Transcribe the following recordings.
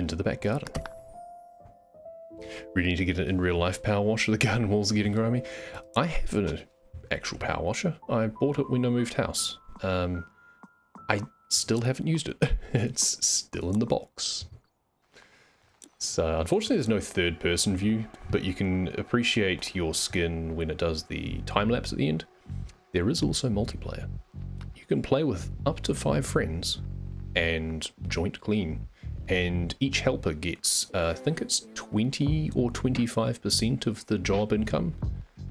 into the back garden. Really need to get an in real life power washer. The garden walls are getting grimy. I have an actual power washer. I bought it when I moved house. I still haven't used it. It's still in the box. So unfortunately there's no third person view, but you can appreciate your skin when it does the time lapse at the end. There is also multiplayer. You can play with up to 5 friends and joint clean. And each helper gets, I think it's 20 or 25% of the job income.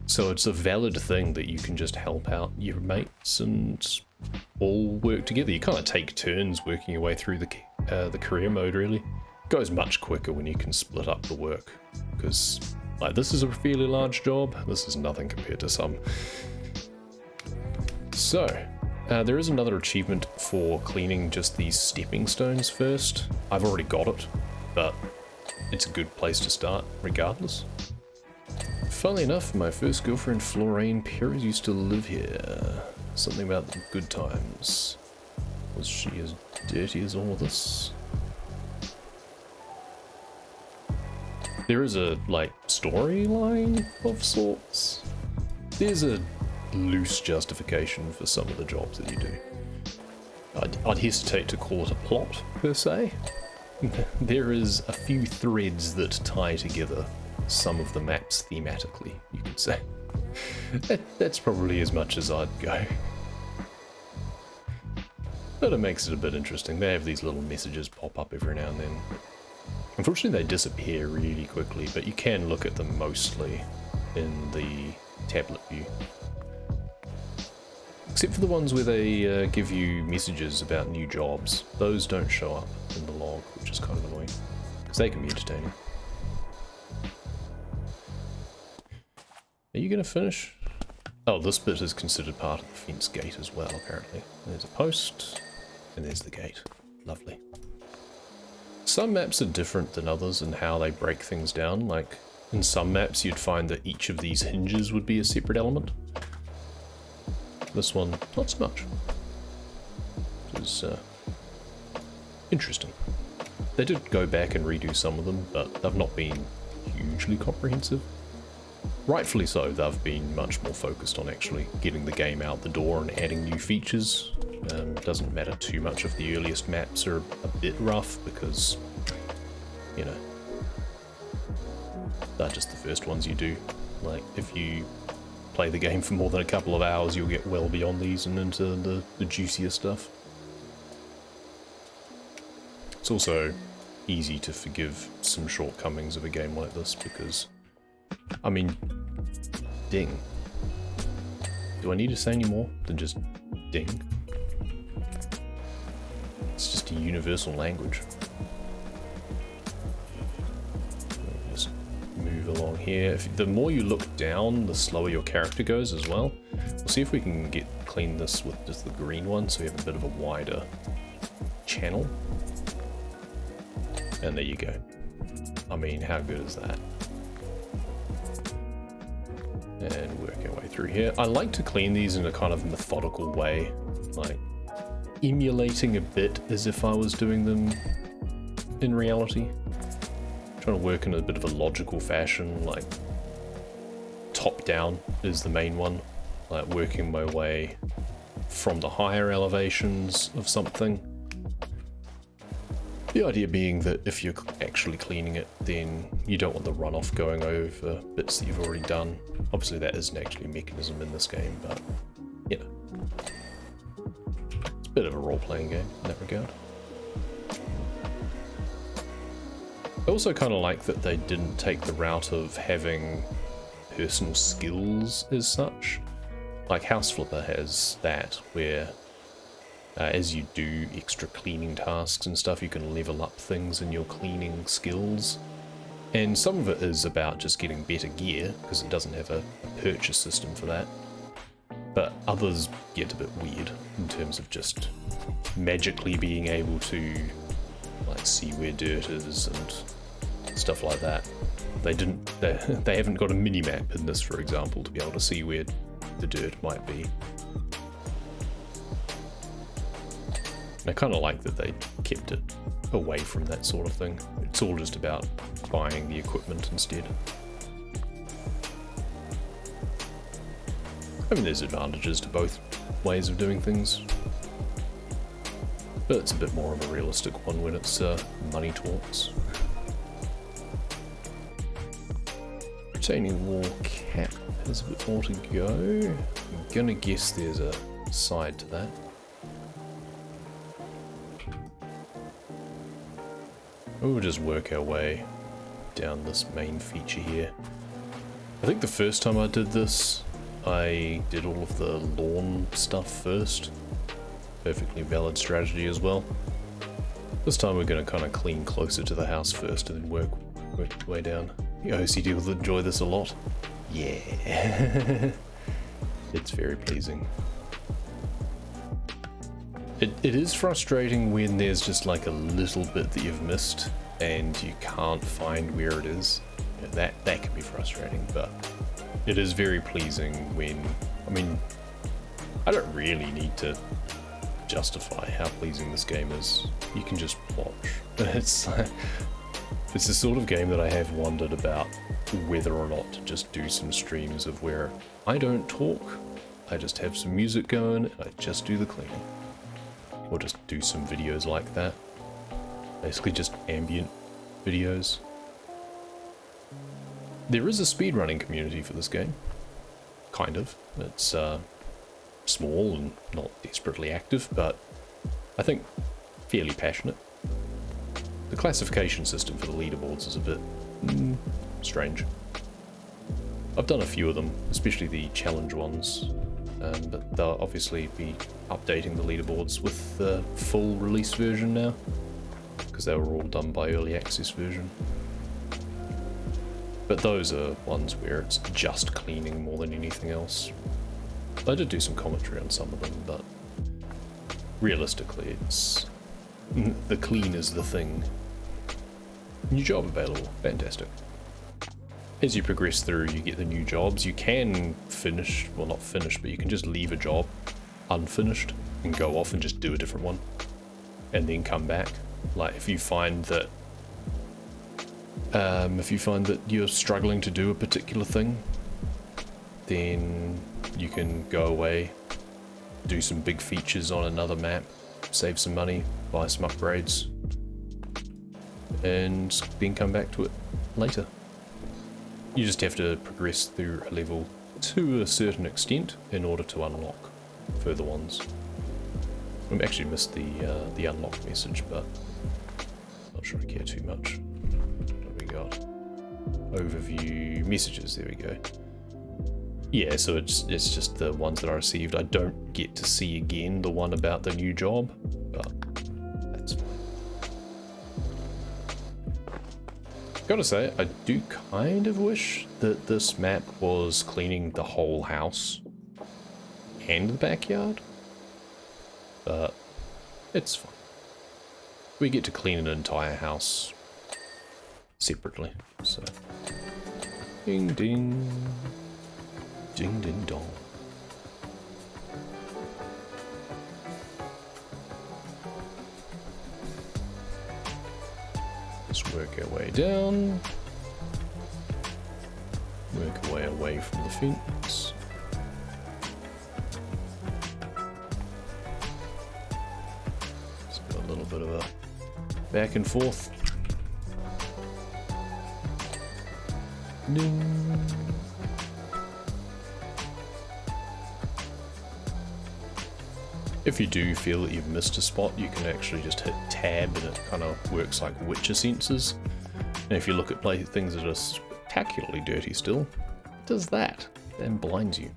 So it's a valid thing that you can just help out your mates and all work together. You kind of take turns working your way through the career mode, really. It goes much quicker when you can split up the work. Because, like, this is a fairly large job. This is nothing compared to some. So, there is another achievement for cleaning just these stepping stones first. I've already got it, but it's a good place to start, regardless. Funnily enough, my first girlfriend, Florine Perez, used to live here. Something about the good times. Was she as dirty as all of this? There is a, like, storyline of sorts. There's a loose justification for some of the jobs that you do. I'd hesitate to call it a plot, per se. There is a few threads that tie together some of the maps thematically, you could say. That's probably as much as I'd go. But it makes it a bit interesting. They have these little messages pop up every now and then. Unfortunately, they disappear really quickly, but you can look at them mostly in the tablet view. Except for the ones where they give you messages about new jobs. Those don't show up in the log, which is kind of annoying, because they can be entertaining. Are you going to finish? Oh, this bit is considered part of the fence gate as well, apparently. There's a post, and there's the gate. Lovely. Some maps are different than others in how they break things down. Like, in some maps you'd find that each of these hinges would be a separate element. This one, not so much. Which is interesting. They did go back and redo some of them, but they've not been hugely comprehensive. Rightfully so, they've been much more focused on actually getting the game out the door and adding new features. Doesn't matter too much if the earliest maps are a bit rough, because, you know, they're just the first ones you do. Like, if you play the game for more than a couple of hours, you'll get well beyond these and into the juicier stuff. It's also easy to forgive some shortcomings of a game like this, because, I mean, ding. Do I need to say any more than just ding? It's just a universal language. Just move along here. The more you look down, the slower your character goes as well. We'll see if we can clean this with just the green one, so we have a bit of a wider channel. And there you go. I mean, how good is that? And work our way through here. I like to clean these in a kind of methodical way, like emulating a bit as if I was doing them in reality. Trying to work in a bit of a logical fashion, like top down is the main one, like working my way from the higher elevations of something. The idea being that if you're actually cleaning it, then you don't want the runoff going over bits that you've already done. Obviously that isn't actually a mechanism in this game, but, you know. It's a bit of a role-playing game in that regard. I also kind of like that they didn't take the route of having personal skills as such. Like House Flipper has that, where as you do extra cleaning tasks and stuff, you can level up things in your cleaning skills. And some of it is about just getting better gear, because it doesn't have a purchase system for that. But others get a bit weird in terms of just magically being able to like see where dirt is and stuff like that. They haven't got a mini-map in this, for example, to be able to see where the dirt might be. I kind of like that they kept it away from that sort of thing. It's all just about buying the equipment instead. I mean, there's advantages to both ways of doing things, but it's a bit more of a realistic one when it's money talks. Retaining wall cap has a bit more to go. I'm gonna guess there's a side to that. We'll just work our way down this main feature here. I think the first time I did this, I did all of the lawn stuff first. Perfectly valid strategy as well. This time we're going to kind of clean closer to the house first and then work the way down. The OCD will enjoy this a lot. Yeah. It's very pleasing. It is frustrating when there's just like a little bit that you've missed and you can't find where it is. Yeah, that can be frustrating, but it is very pleasing when, I mean, I don't really need to justify how pleasing this game is. You can just watch. It's the sort of game that I have wondered about whether or not to just do some streams of where I don't talk, I just have some music going, and I just do the cleaning. Or just do some videos like that. Basically just ambient videos. There is a speedrunning community for this game. Kind of. It's small and not desperately active, but I think fairly passionate. The classification system for the leaderboards is a bit strange. I've done a few of them, especially the challenge ones, but they'll obviously be updating the leaderboards with the full release version now, because they were all done by early access version. But those are ones where it's just cleaning more than anything else. I did do some commentary on some of them, but realistically it's the clean is the thing. New job available, fantastic. As you progress through, you get the new jobs. You can finish, well not finish, but you can just leave a job unfinished and go off and just do a different one and then come back. Like if you find that you're struggling to do a particular thing, then you can go away, do some big features on another map, save some money, buy some upgrades, and then come back to it later. You just have to progress through a level to a certain extent in order to unlock further ones. I've actually missed the unlock message, but not sure I care too much. What have we got? Overview messages, there we go. Yeah, so it's just the ones that I received. I don't get to see again the one about the new job, but that's fine. Gotta say, I do kind of wish that this map was cleaning the whole house and the backyard, but it's fine. We get to clean an entire house separately, so ding ding. Ding ding dong. Let's work our way down. Work our way away from the fence. It's got a little bit of a back and forth. Ding. If you do feel that you've missed a spot, you can actually just hit tab and it kind of works like Witcher sensors. And if you look at things that are spectacularly dirty still, it does that and blinds you.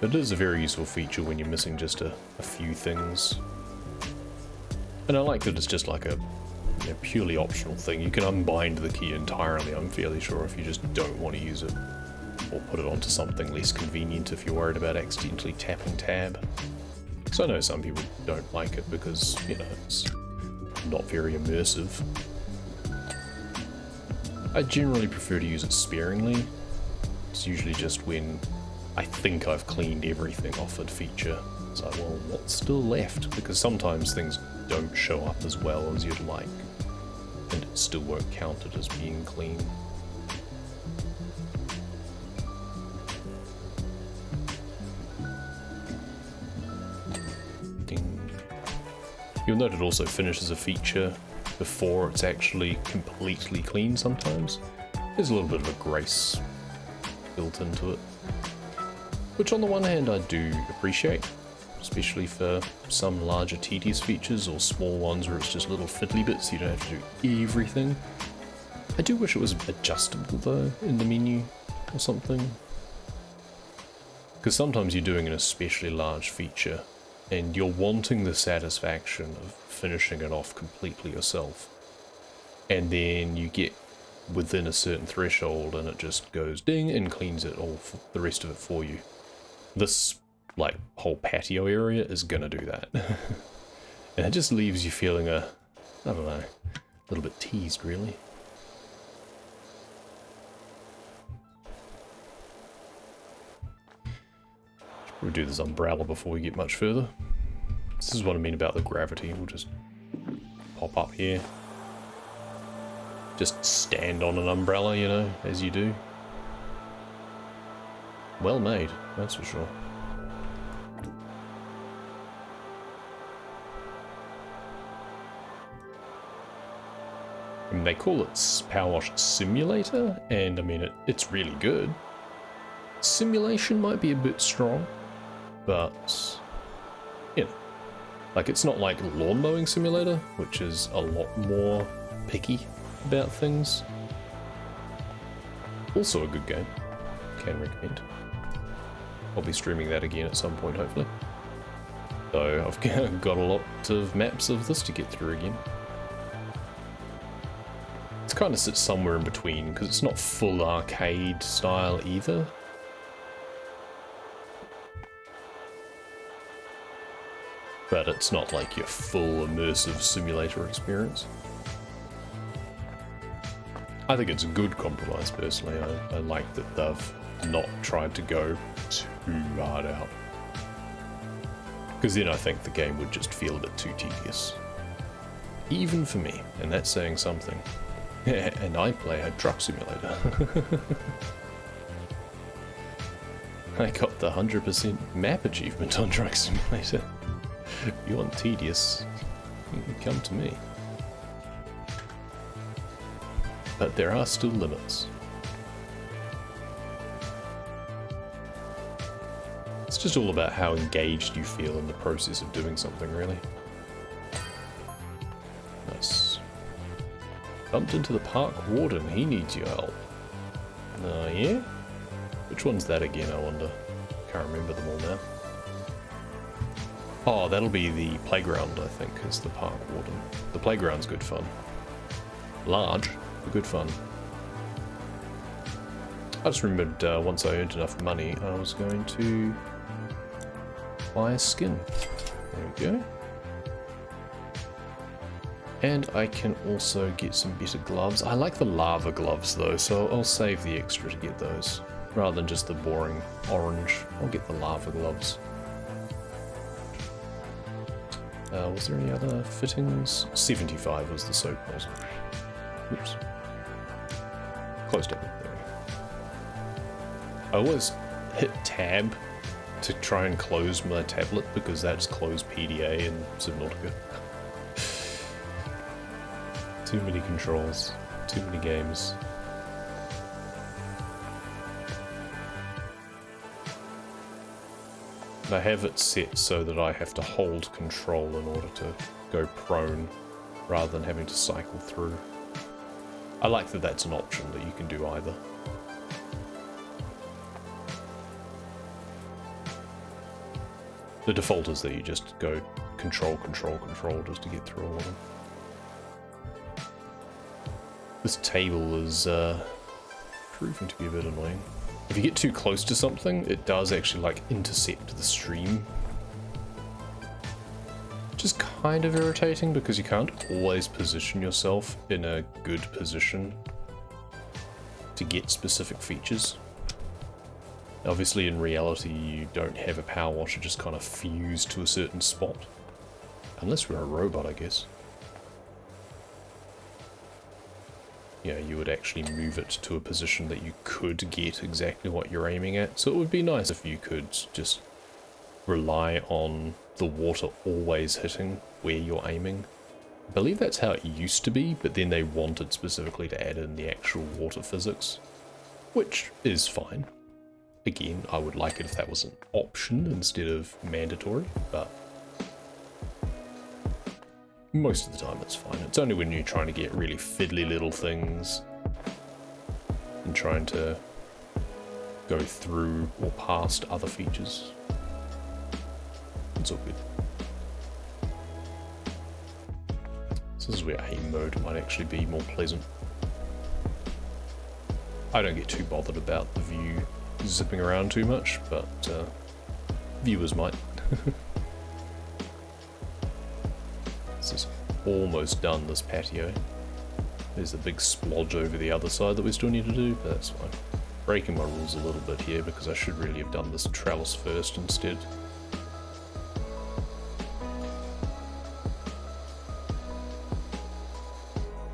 But it is a very useful feature when you're missing just a few things. And I like that it's just like a purely optional thing. You can unbind the key entirely, I'm fairly sure, if you just don't want to use it. Or put it onto something less convenient if you're worried about accidentally tapping tab. So I know some people don't like it because, it's not very immersive. I generally prefer to use it sparingly. It's usually just when I think I've cleaned everything off a feature It's like, well, what's still left? Because sometimes things don't show up as well as you'd like, and it still won't count it as being clean. Ding. You'll note it also finishes a feature before it's actually completely clean sometimes. There's a little bit of a grace built into it, which on the one hand I do appreciate, especially for some larger tedious features or small ones where it's just little fiddly bits, you don't have to do everything. I do wish it was adjustable though in the menu or something, because sometimes you're doing an especially large feature and you're wanting the satisfaction of finishing it off completely yourself, and then you get within a certain threshold and it just goes ding and cleans it all, the rest of it for you. This like whole patio area is gonna do that. And it just leaves you feeling I don't know, a little bit teased really. Should probably do this umbrella before we get much further. This is what I mean about the gravity. We'll just pop up here. Just stand on an umbrella, you know, as you do. Well made, that's for sure. I mean, they call it PowerWash Simulator, and I mean, it's really good. Simulation might be a bit strong, but, you know, like it's not like Lawn Mowing Simulator, which is a lot more picky about things. Also a good game, can recommend. I'll be streaming that again at some point, hopefully. So I've got a lot of maps of this to get through again. It kind of sits somewhere in between, because it's not full arcade style either. But it's not like your full immersive simulator experience. I think it's a good compromise, personally. I like that they've not tried to go too hard out. Because then I think the game would just feel a bit too tedious. Even for me, and that's saying something. And I play a truck simulator. I got the 100% map achievement on Truck Simulator. If you want tedious, you can come to me. But there are still limits. It's just all about how engaged you feel in the process of doing something, really. Nice. Bumped into the park warden, he needs your help. Yeah? Which one's that again, I wonder? Can't remember them all now. Oh, that'll be the playground, I think, is the park warden. The playground's good fun. Large, but good fun. I just remembered once I earned enough money, I was going to buy a skin. There we go. And I can also get some better gloves. I like the lava gloves though, so I'll save the extra to get those. Rather than just the boring orange, I'll get the lava gloves. Was there any other fittings? 75 was the soap nozzle. Oops. Closed up. I always hit tab to try and close my tablet because that's closed PDA in Subnautica. Too many controls, too many games. I have it set so that I have to hold control in order to go prone rather than having to cycle through. I like that that's an option that you can do either. The default is that you just go control, control, control just to get through all of them. This table is proving to be a bit annoying. If you get too close to something, it does actually like intercept the stream. Which is kind of irritating because you can't always position yourself in a good position to get specific features. Obviously in reality you don't have a power washer just kind of fused to a certain spot. Unless we're a robot, I guess. Yeah, you would actually move it to a position that you could get exactly what you're aiming at. So it would be nice if you could just rely on the water always hitting where you're aiming. I believe that's how it used to be, but then they wanted specifically to add in the actual water physics, which is fine. Again, I would like it if that was an option instead of mandatory, but most of the time it's fine. It's only when you're trying to get really fiddly little things and trying to go through or past other features. It's all good. This is where aim mode might actually be more pleasant. I don't get too bothered about the view zipping around too much, but viewers might. This is almost done, this patio. There's a big splodge over the other side that we still need to do, but that's fine. Breaking my rules a little bit here because I should really have done this trellis first instead.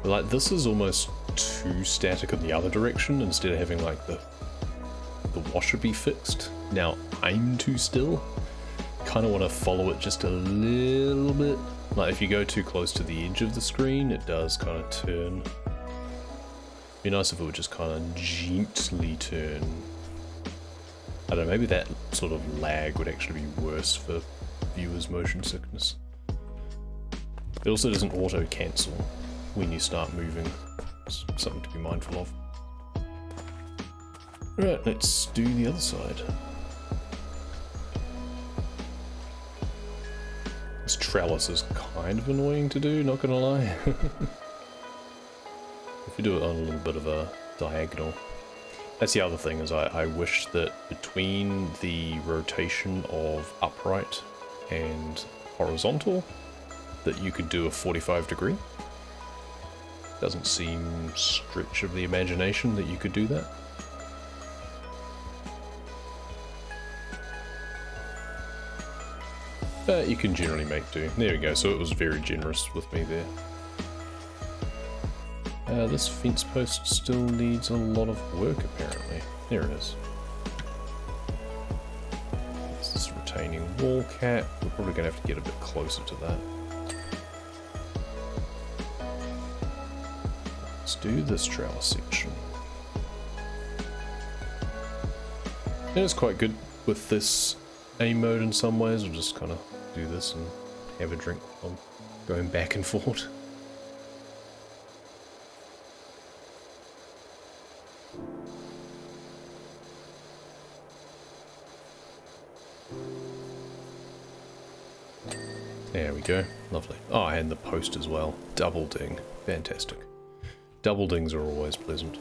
But like, this is almost too static in the other direction instead of having like the washer be fixed. Now I'm too still. Kind of want to follow it just a little bit. Like if you go too close to the edge of the screen, it does kind of turn. Be nice if it would just kind of gently turn. I don't know, maybe that sort of lag would actually be worse for viewers' motion sickness. It also doesn't auto cancel when you start moving. It's something to be mindful of. Right, let's do the other side. This trellis is kind of annoying to do, not gonna lie. If you do it on a little bit of a diagonal. That's the other thing, is I wish that between the rotation of upright and horizontal, that you could do a 45-degree. Doesn't seem stretch of the imagination that you could do that. But you can generally make do. There we go, so it was very generous with me there. This fence post still needs a lot of work apparently. There it is. It's this retaining wall cap. We're probably going to have to get a bit closer to that. Let's do this trellis section. It is quite good with this aim mode in some ways. We'll just kind of do this and have a drink while I'm going back and forth. There we go, lovely. Oh, and the post as well. Double ding, fantastic. Double dings are always pleasant.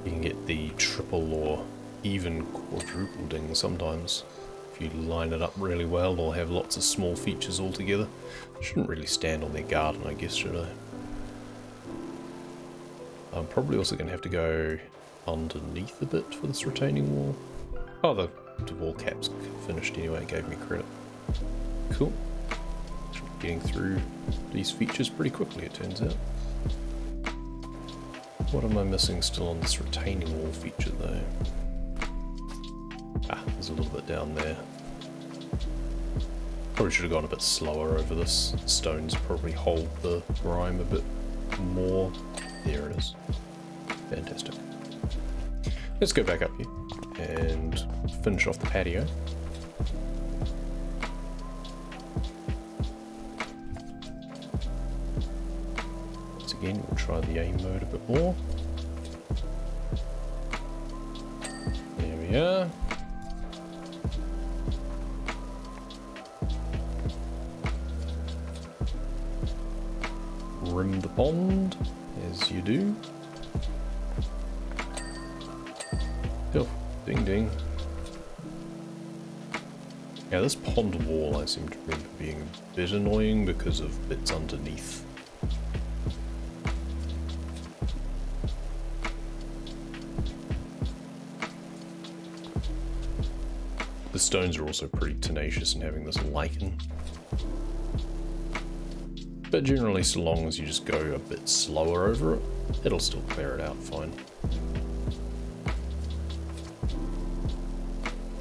You can get the triple or even quadruple ding sometimes if you line it up really well or have lots of small features all together. Shouldn't really stand on their garden, I guess, should I? I'm probably also going to have to go underneath a bit for this retaining wall. Oh, the wall cap's finished anyway, it gave me credit. Cool. Getting through these features pretty quickly, it turns out. What am I missing still on this retaining wall feature though? Ah, there's a little bit down there. Probably should have gone a bit slower over this. The stones probably hold the grime a bit more. There it is. Fantastic. Let's go back up here and finish off the patio. Once again, we'll try the aim mode a bit more. There we are. Rim the pond, as you do. Oh, ding ding. Yeah, this pond wall I seem to remember being a bit annoying because of bits underneath. The stones are also pretty tenacious in having this lichen. But generally, so long as you just go a bit slower over it, it'll still clear it out fine.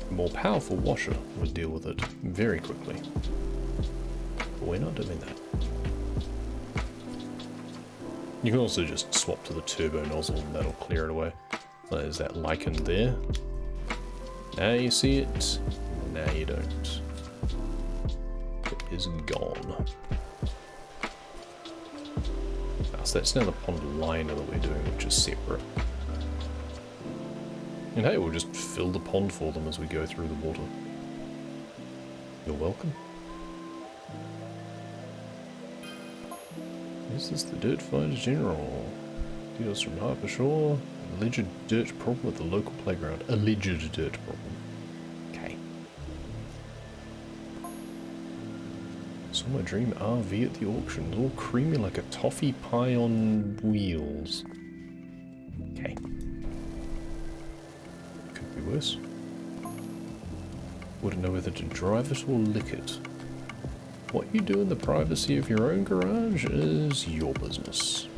A more powerful washer would deal with it very quickly. But we're not doing that. You can also just swap to the turbo nozzle and that'll clear it away. There's that lichen there. Now you see it, now you don't. It is gone. So that's now the pond liner that we're doing, which is separate. And hey, we'll just fill the pond for them as we go through the water. You're welcome. Is this the Dirt Fighters General? Deals from Harper Shore. Alleged dirt problem with the local playground. Alleged dirt problem. Okay. Saw my dream RV at the auction. All creamy like a toffee pie on wheels. Okay. Could be worse. Wouldn't know whether to drive it or lick it. What you do in the privacy of your own garage is your business.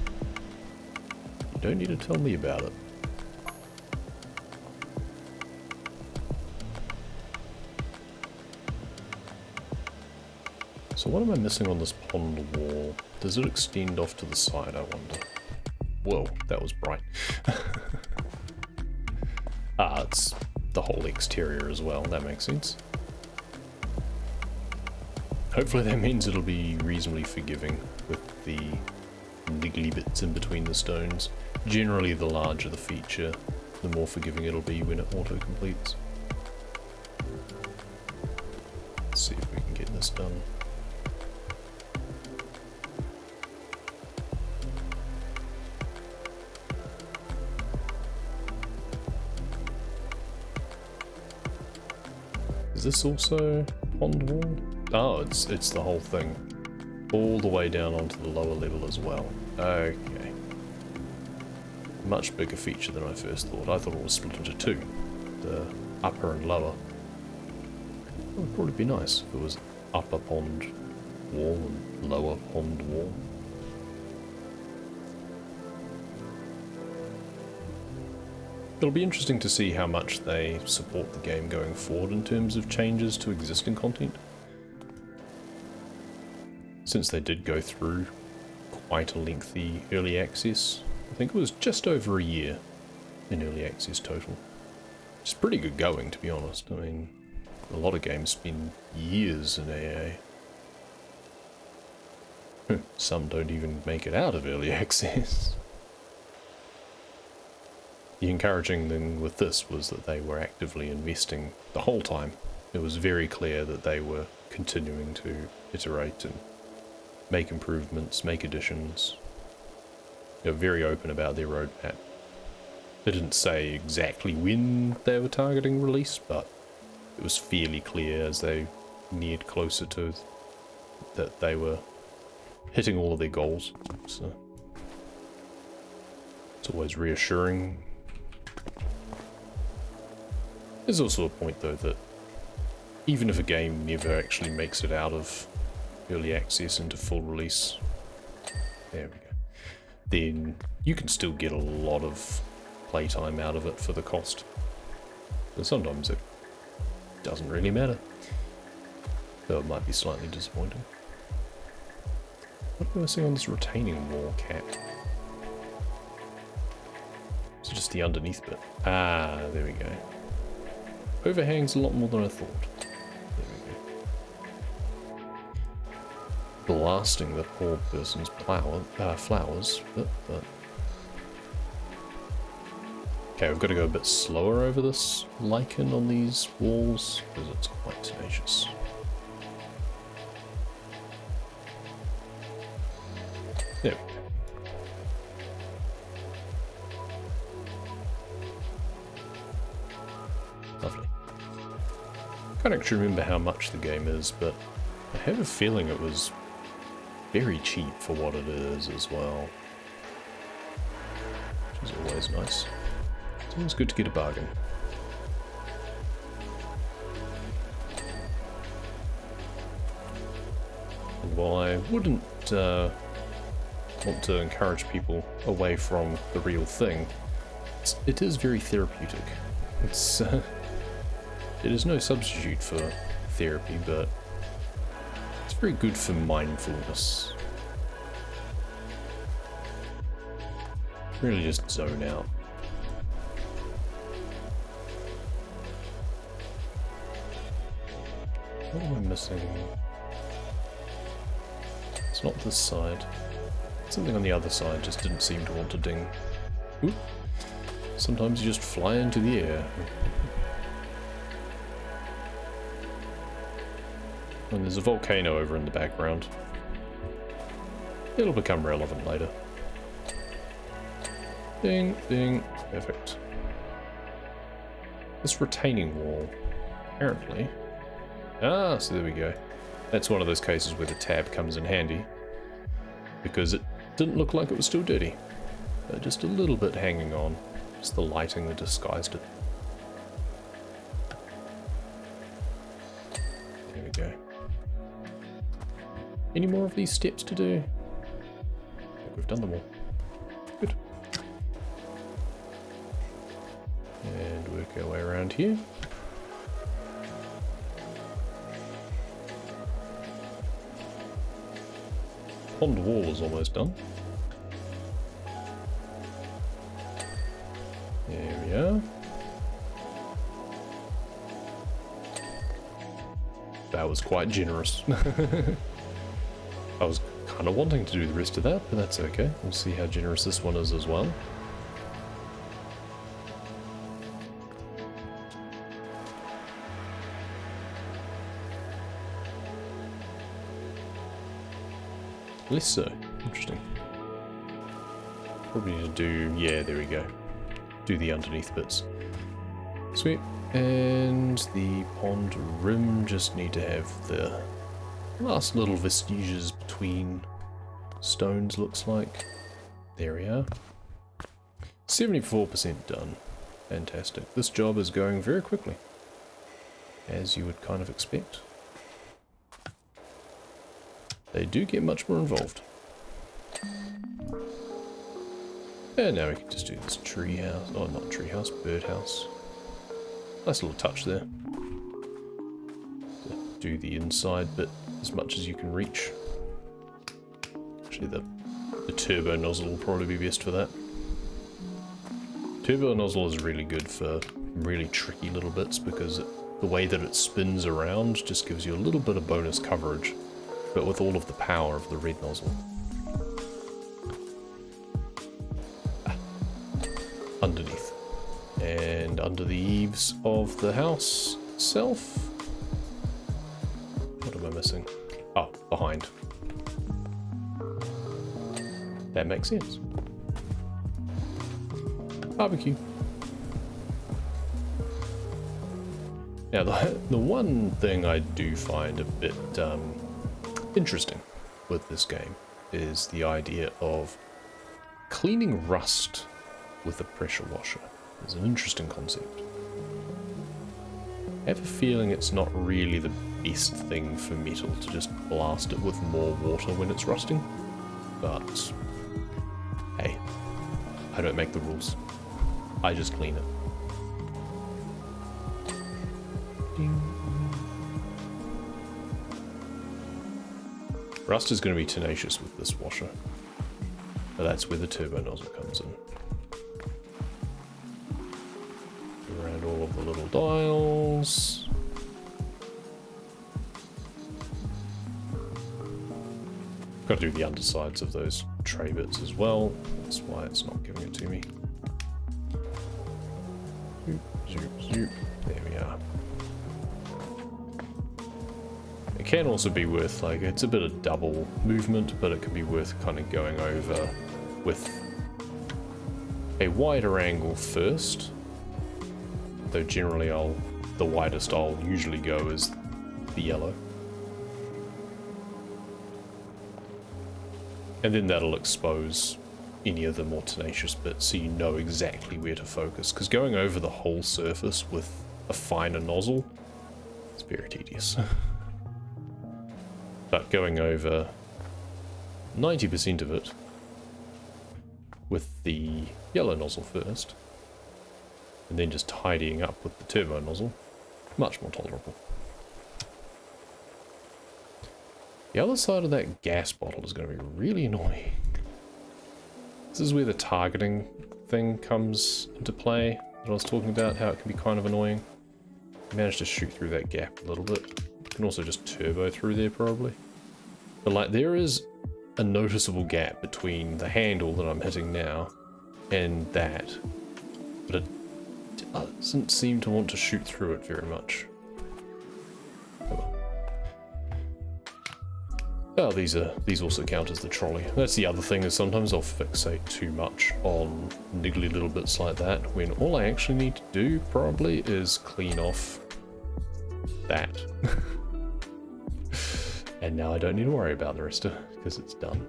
You don't need to tell me about it. So what am I missing on this pond wall? Does it extend off to the side, I wonder? Whoa, that was bright. Ah, it's the whole exterior as well, that makes sense. Hopefully that means it'll be reasonably forgiving with the niggly bits in between the stones. Generally, the larger the feature, the more forgiving it'll be when it auto-completes. Let's see if we can get this done. Is this also pond wall? Oh, it's the whole thing. All the way down onto the lower level as well. Okay. Much bigger feature than I first thought. I thought it was split into two. The upper and lower. It would probably be nice if it was upper pond wall and lower pond wall. It'll be interesting to see how much they support the game going forward in terms of changes to existing content. Since they did go through quite a lengthy early access, I think it was just over a year in early access total. It's pretty good going, to be honest. I mean, a lot of games spend years in AA. Some don't even make it out of early access. The encouraging thing with this was that they were actively investing the whole time. It was very clear that they were continuing to iterate and make improvements, make additions. They were very open about their roadmap. They didn't say exactly when they were targeting release, but it was fairly clear as they neared closer to that they were hitting all of their goals. So it's always reassuring. There's also a point though that even if a game never actually makes it out of early access into full release, there we go, then you can still get a lot of playtime out of it for the cost. So sometimes it doesn't really matter, though it might be slightly disappointing. What am I missing on this retaining wall cap? Is it just the underneath bit? Ah, there we go. Overhangs a lot more than I thought. There we go. Blasting the poor person's flowers, but... Okay, we've got to go a bit slower over this lichen on these walls, because it's quite tenacious. There we go. Lovely. I can't actually remember how much the game is, but I have a feeling it was very cheap for what it is as well. Which is always nice. It's always good to get a bargain. And while I wouldn't want to encourage people away from the real thing, it is very therapeutic. It's it is no substitute for therapy, but it's very good for mindfulness. Really just zone out. What am I missing? It's not this side. Something on the other side just didn't seem to want to ding. Oop. Sometimes you just fly into the air. And there's a volcano over in the background. It'll become relevant later. Ding, ding. Perfect. This retaining wall, apparently. Ah, so there we go. That's one of those cases where the tab comes in handy. Because it didn't look like it was still dirty. Just a little bit hanging on. Just the lighting that disguised it. There we go. Any more of these steps to do? I think we've done them all. Good. And work our way around here. Pond wall is almost done. There we are. That was quite generous. I was kind of wanting to do the rest of that, but that's okay. We'll see how generous this one is as well. Less so. Interesting. Probably need to do... yeah, there we go. Do the underneath bits. Sweet. And the pond rim just need to have the last little vestiges between stones, looks like. There we are. 74% done. Fantastic. This job is going very quickly, as you would kind of expect. They do get much more involved. And now we can just do this tree house. Oh, not tree house, bird house. Nice little touch there. Do the inside bit as much as you can reach. Actually, the turbo nozzle will probably be best for that. Turbo nozzle is really good for really tricky little bits because the way that it spins around just gives you a little bit of bonus coverage, but with all of the power of the red nozzle. Underneath. And under the eaves of the house itself. What am I missing? Oh, behind. That makes sense. Barbecue. Now, the one thing I do find a bit interesting with this game is the idea of cleaning rust with a pressure washer. It's an interesting concept. I have a feeling it's not really the best thing for metal to just blast it with more water when it's rusting, but hey, I don't make the rules. I just clean it. Ding. Rust is going to be tenacious with this washer, but that's where the turbo nozzle comes in. Around all of the little dials. Got to do the undersides of those tray bits as well. That's why it's not giving it to me. Zoop, zoop, zoop. There we are. It can also be worth, like, it's a bit of double movement, but it can be worth kind of going over with a wider angle first. Though generally the widest I'll usually go is the yellow. And then that'll expose any of the more tenacious bits so you know exactly where to focus. Because going over the whole surface with a finer nozzle is very tedious. But going over 90% of it with the yellow nozzle first, and then just tidying up with the turbo nozzle, much more tolerable. The other side of that gas bottle is going to be really annoying. This is where the targeting thing comes into play that I was talking about, how it can be kind of annoying. I managed to shoot through that gap a little bit. You can also just turbo through there probably. But like there is a noticeable gap between the handle that I'm hitting now and that. But it doesn't seem to want to shoot through it very much. Oh, these also count as the trolley. That's the other thing, is sometimes I'll fixate too much on niggly little bits like that, when all I actually need to do probably is clean off that. And now I don't need to worry about the rest of it, because it's done.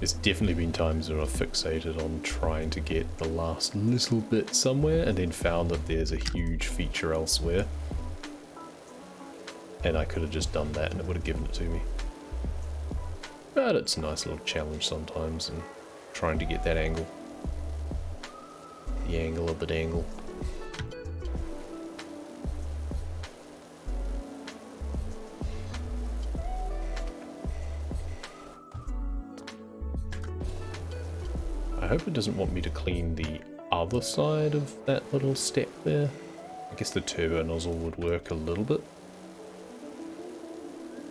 There's definitely been times when I've fixated on trying to get the last little bit somewhere, and then found that there's a huge feature elsewhere. And I could have just done that and it would have given it to me. But it's a nice little challenge sometimes, and trying to get that angle. The angle of the dangle. I hope it doesn't want me to clean the other side of that little step there. I guess the turbo nozzle would work a little bit.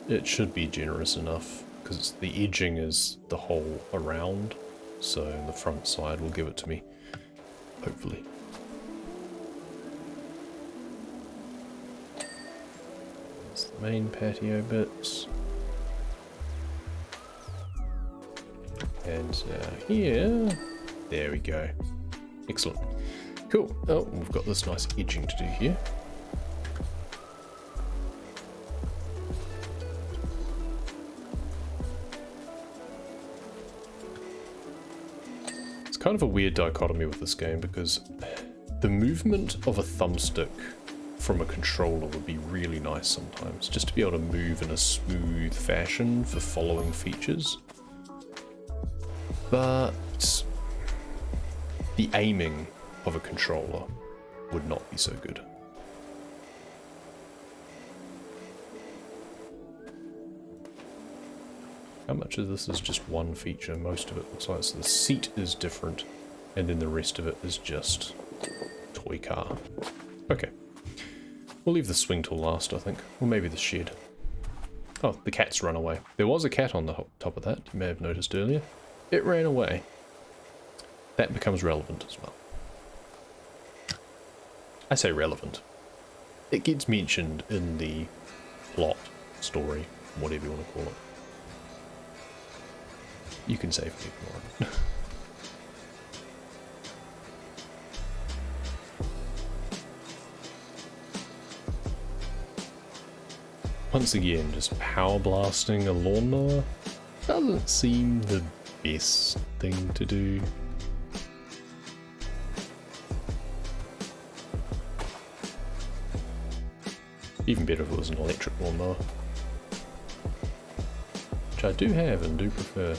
It should be generous enough, because the edging is the whole around, so the front side will give it to me, hopefully. There's the main patio bits. And here, there we go. Excellent. Cool. Oh, we've got this nice edging to do here. Kind of a weird dichotomy with this game, because the movement of a thumbstick from a controller would be really nice sometimes, just to be able to move in a smooth fashion for following features. But the aiming of a controller would not be so good. How much of this is just one feature? Most of it looks like, so the seat is different, and then the rest of it is just toy car. Okay. We'll leave the swing tool last, I think. Or maybe the shed. Oh, the cat's run away. There was a cat on the top of that, you may have noticed earlier. It ran away. That becomes relevant as well. I say relevant. It gets mentioned in the plot, story, whatever you want to call it. You can safely ignore it. Once again, just power blasting a lawnmower doesn't seem the best thing to do. Even better if it was an electric lawnmower, which I do have and do prefer.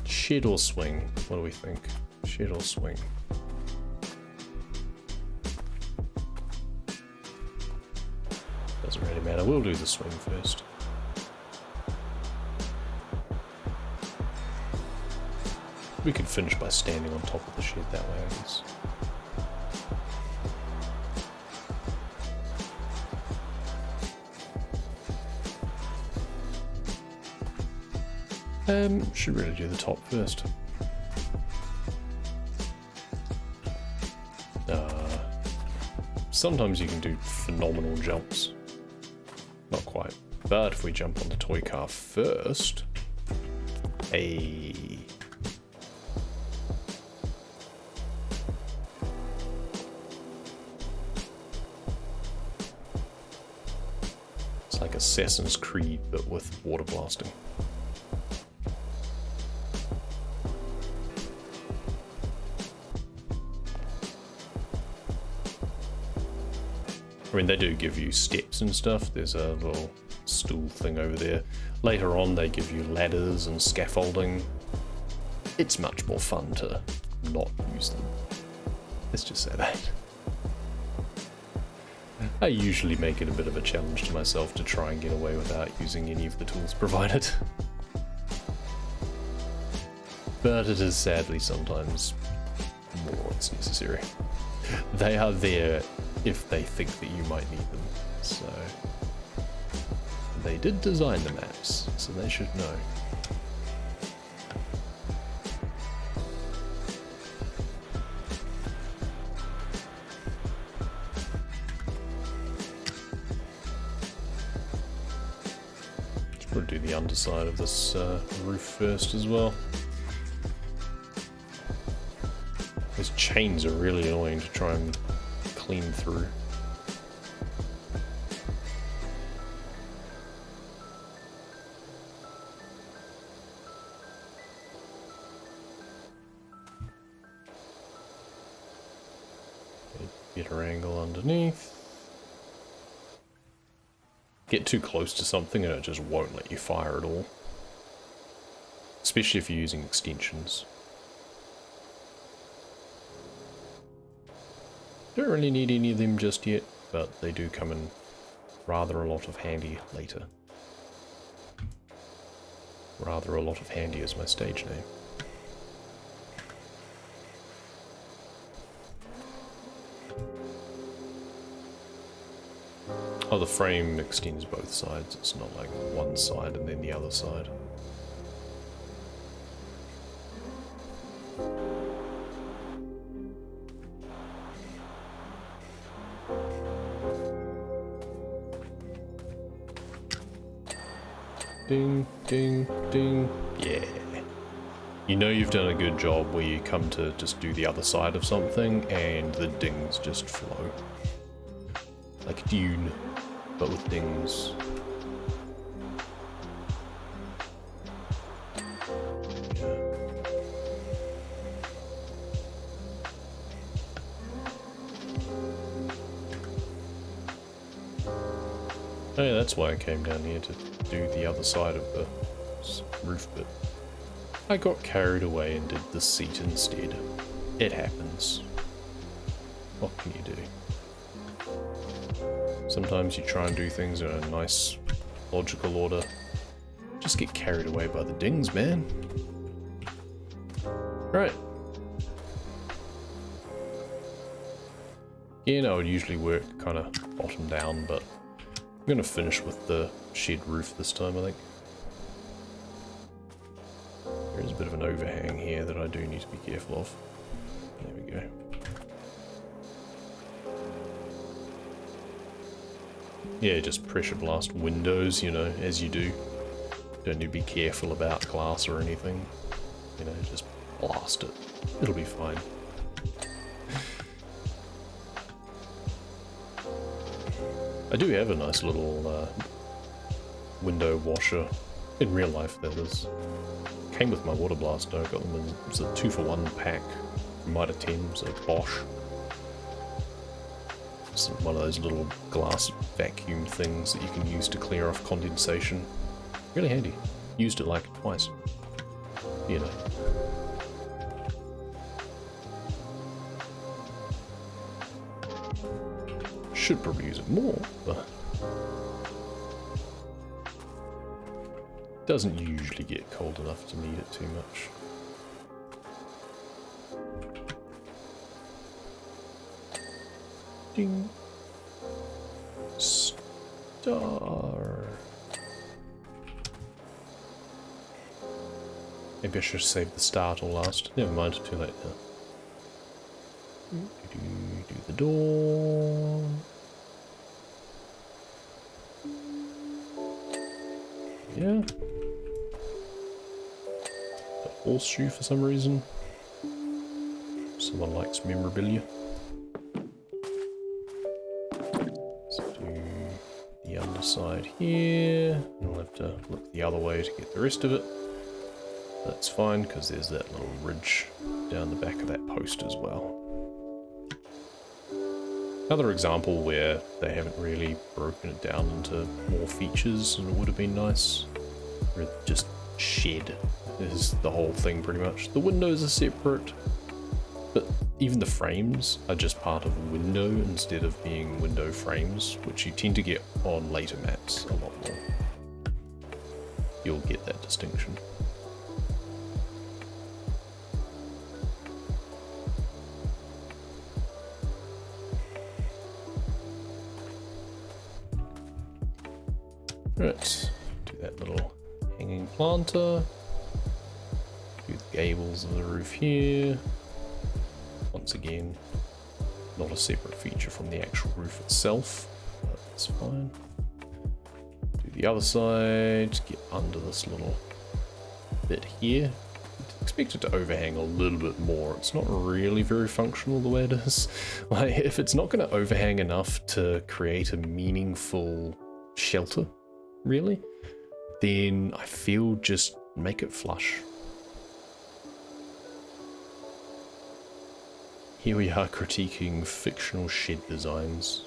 Shed or swing? What do we think? Shed or swing? Doesn't really matter. We'll do the swing first. We could finish by standing on top of the shed that way, I guess. Should really do the top first. Sometimes you can do phenomenal jumps. Not quite. But if we jump on the toy car first... Hey... It's like Assassin's Creed, but with water blasting. I mean, they do give you steps and stuff. There's a little stool thing over there. Later on, they give you ladders and scaffolding. It's much more fun to not use them. Let's just say that. I usually make it a bit of a challenge to myself to try and get away without using any of the tools provided. But it is sadly sometimes more it's necessary. They are there if they think that you might need them, so they did design the maps, so they should know. Let's probably do the underside of this roof first as well. Those chains are really annoying to try and clean through. Better angle underneath. Get too close to something and it just won't let you fire at all. Especially if you're using extensions. Don't really need any of them just yet, but they do come in rather a lot of handy later. Rather a lot of handy is my stage name. Oh, the frame extends both sides. It's not like one side and then the other side. Ding, ding, ding. Yeah. You know you've done a good job where you come to just do the other side of something and the dings just flow. Like Dune, but with dings. Yeah. Oh yeah, that's why I came down here to do the other side of the roof bit. I got carried away and did the seat instead. It happens. What can you do? Sometimes you try and do things in a nice, logical order. Just get carried away by the dings, man. Right. Again, I would usually work kind of bottom down, but I'm going to finish with the shed roof this time, I think. There is a bit of an overhang here that I do need to be careful of. There we go. Yeah, just pressure blast windows, you know, as you do. Don't need to be careful about glass or anything. You know, just blast it. It'll be fine. I do have a nice little window washer. In real life, that is. Came with my water blaster. I got them in, it was a 2-for-1 pack from Mitre 10, so Bosch. It's one of those little glass vacuum things that you can use to clear off condensation. Really handy. Used it like twice. You know. Should probably use it more, but doesn't usually get cold enough to need it too much. Ding. Star. Maybe I should save the star till last. Never mind, too late now. Do the door. Yeah. The horseshoe for some reason. Someone likes memorabilia. Let's do the underside here. And we'll have to look the other way to get the rest of it. That's fine, because there's that little ridge down the back of that post as well. Another example where they haven't really broken it down into more features, and it would have been nice. Just shed is the whole thing pretty much. The windows are separate, but even the frames are just part of a window instead of being window frames, which you tend to get on later maps a lot more. You'll get that distinction. Right, do that little hanging planter, do the gables of the roof here. Once again, not a separate feature from the actual roof itself, but that's fine. Do the other side, get under this little bit here. Expect it to overhang a little bit more. It's not really very functional the way it is. Like, if it's not going to overhang enough to create a meaningful shelter, really, then I feel just make it flush. Here we are critiquing fictional shed designs.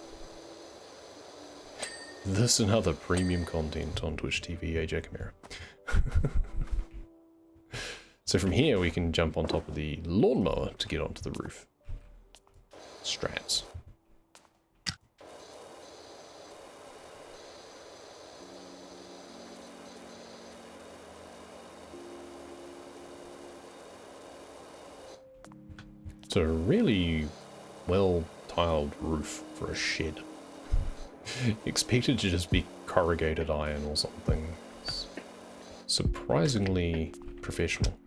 This and other premium content on Twitch TV, AJ Camara. So from here we can jump on top of the lawnmower to get onto the roof. Strats. It's a really well tiled roof for a shed. Expected to just be corrugated iron or something. It's surprisingly professional.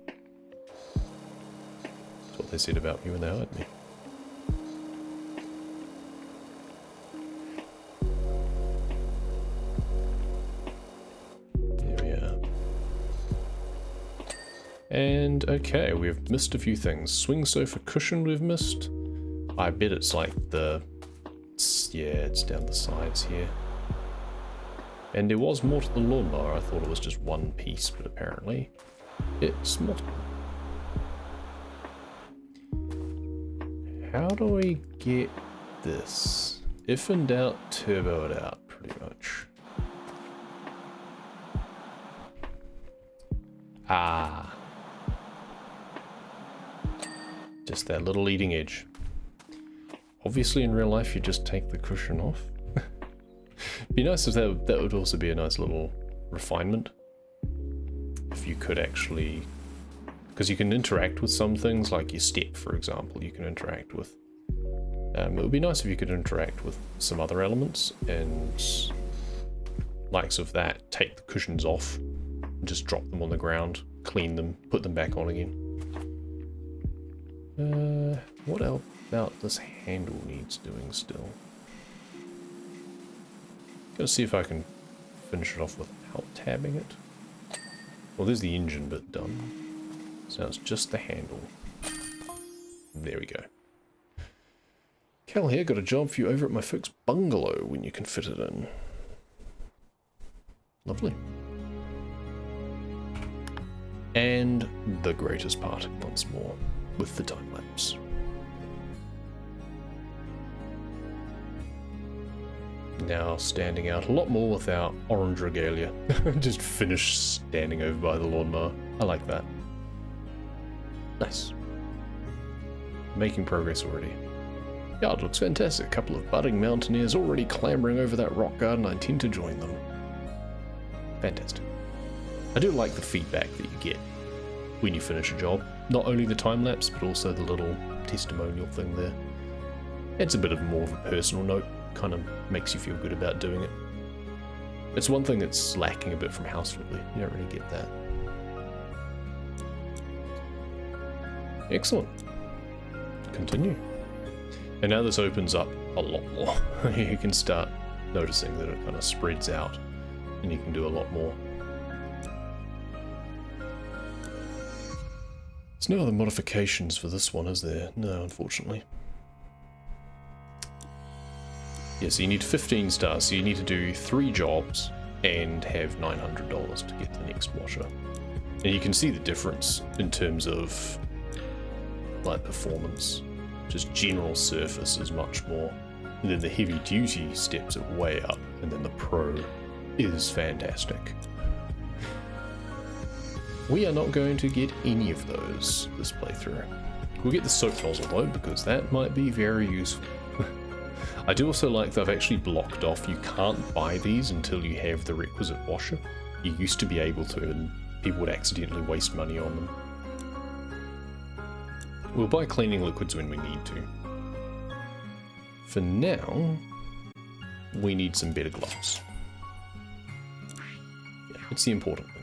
That's what they said about me when they hired me. And okay, we've missed a few things. Swing sofa cushion we've missed. I bet it's like it's down the sides here. And there was more to the lawnmower. I thought it was just one piece, but apparently it's multiple. How do we get this? If in doubt, turbo it out, pretty much. Ah. Just that little leading edge. Obviously in real life you just take the cushion off. Be nice if that would also be a nice little refinement. If you could actually, because you can interact with some things, like your step for example, you can interact with. It would be nice if you could interact with some other elements, and likes of that, take the cushions off, and just drop them on the ground, clean them, put them back on again. What else about this handle needs doing still? Gotta see if I can finish it off without tabbing it. Well, there's the engine bit done. So now it's just the handle. There we go. Cal here, got a job for you over at my folks' bungalow when you can fit it in. Lovely. And the greatest part once more, with the time lapse. Now standing out a lot more with our orange regalia. Just finished standing over by the lawnmower. I like that. Nice. Making progress already. Yeah, it looks fantastic. A couple of budding mountaineers already clambering over that rock garden. I intend to join them. Fantastic. I do like the feedback that you get when you finish a job. Not only the time lapse, but also the little testimonial thing there. It's a bit of more of a personal note. Kind of makes you feel good about doing it. It's one thing that's lacking a bit from House Flippy. You don't really get that. Excellent. Continue. And now this opens up a lot more. You can start noticing that it kind of spreads out and you can do a lot more. There's no other modifications for this one, is there? No, unfortunately. Yeah, so you need 15 stars, so you need to do 3 jobs and have $900 to get the next washer. And you can see the difference in terms of like performance. just general surface is much more. And then the heavy duty steps it way up, and then the pro is fantastic. We are not going to get any of those this playthrough. We'll get the soap nozzle though, because that might be very useful. I do also like that I've actually blocked off, you can't buy these until you have the requisite washer. You used to be able to, and people would accidentally waste money on them. We'll buy cleaning liquids when we need to. For now, we need some better gloves. Yeah, it's the important bit.